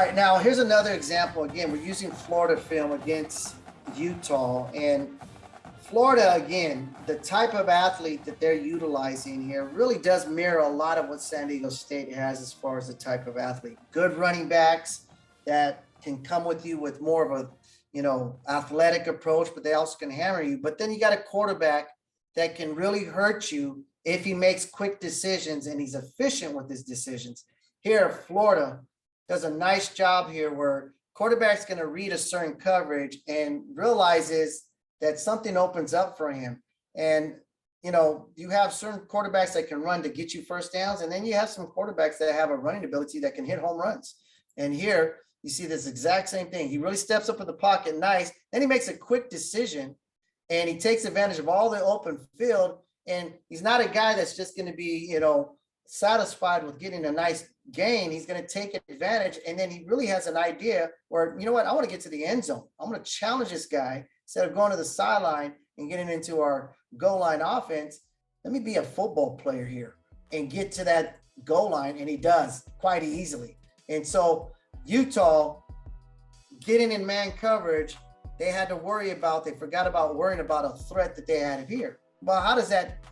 right, now here's another example. Again, we're using Florida film against Utah, and Florida, again, the type of athlete that they're utilizing here really does mirror a lot of what San Diego State has as far as the type of athlete. Good running backs that can come with you with more of a, athletic approach, but they also can hammer you. But then you got a quarterback that can really hurt you if he makes quick decisions and he's efficient with his decisions. Here, Florida does a nice job here where quarterback's going to read a certain coverage and realizes that something opens up for him. And, you have certain quarterbacks that can run to get you first downs. And then you have some quarterbacks that have a running ability that can hit home runs. And here you see this exact same thing. He really steps up in the pocket nice. Then he makes a quick decision and he takes advantage of all the open field. And he's not a guy that's just going to be, satisfied with getting a nice gain. He's going to take advantage. And then he really has an idea where, I want to get to the end zone. I'm going to challenge this guy instead of going to the sideline and getting into our goal line offense. Let me be a football player here and get to that goal line. And he does quite easily. And so Utah getting in man coverage, they forgot about worrying about a threat that they had here. Well, how does that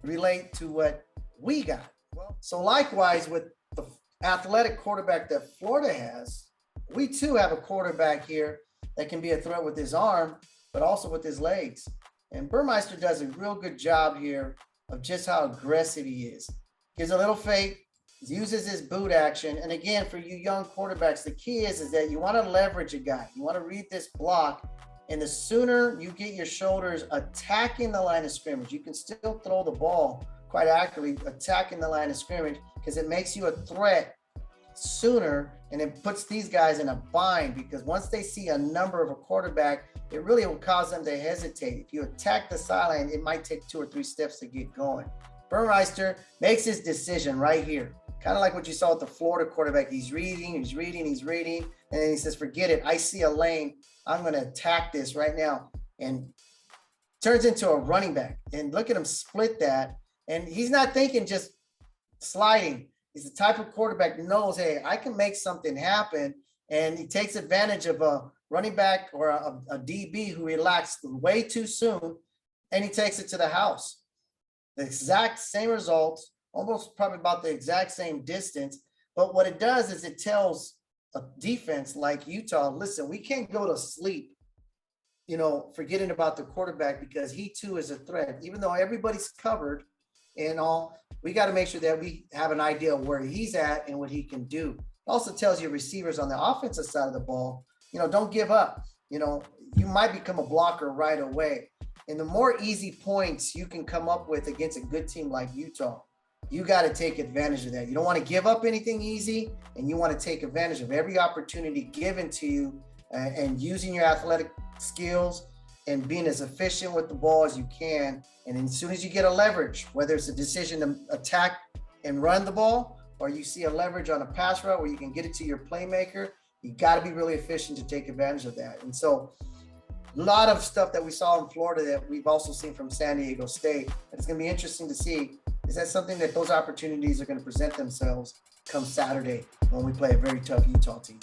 relate to what we got? Well, so likewise with the athletic quarterback that Florida has, we too have a quarterback here that can be a threat with his arm, but also with his legs. And Burmeister does a real good job here of just how aggressive he is. Gives a little fake, uses his boot action. And again, for you young quarterbacks, the key is that you want to leverage a guy. You want to read this block. And the sooner you get your shoulders attacking the line of scrimmage, you can still throw the ball quite accurately, attacking the line of scrimmage, because it makes you a threat sooner, and it puts these guys in a bind, because once they see a number of a quarterback, it really will cause them to hesitate. If you attack the sideline, it might take 2 or 3 steps to get going. Burmeister makes his decision right here. Kind of like what you saw with the Florida quarterback. He's reading, and then he says, forget it. I see a lane. I'm going to attack this right now. And turns into a running back. And look at him split that. And he's not thinking just sliding. He's the type of quarterback that knows, hey, I can make something happen. And he takes advantage of a running back or a DB who relaxed way too soon, and he takes it to the house. The exact same results, almost probably about the exact same distance. But what it does is it tells a defense like Utah, listen, we can't go to sleep, forgetting about the quarterback, because he too is a threat. Even though everybody's covered and all, we got to make sure that we have an idea of where he's at and what he can do. It also tells your receivers on the offensive side of the ball, don't give up. You might become a blocker right away. And the more easy points you can come up with against a good team like Utah, you got to take advantage of that. You don't want to give up anything easy, and you want to take advantage of every opportunity given to you, and using your athletic skills and being as efficient with the ball as you can. And as soon as you get a leverage, whether it's a decision to attack and run the ball, or you see a leverage on a pass route where you can get it to your playmaker, you got to be really efficient to take advantage of that. And so a lot of stuff that we saw in Florida that we've also seen from San Diego State. And it's going to be interesting to see, is that something that those opportunities are going to present themselves come Saturday when we play a very tough Utah team.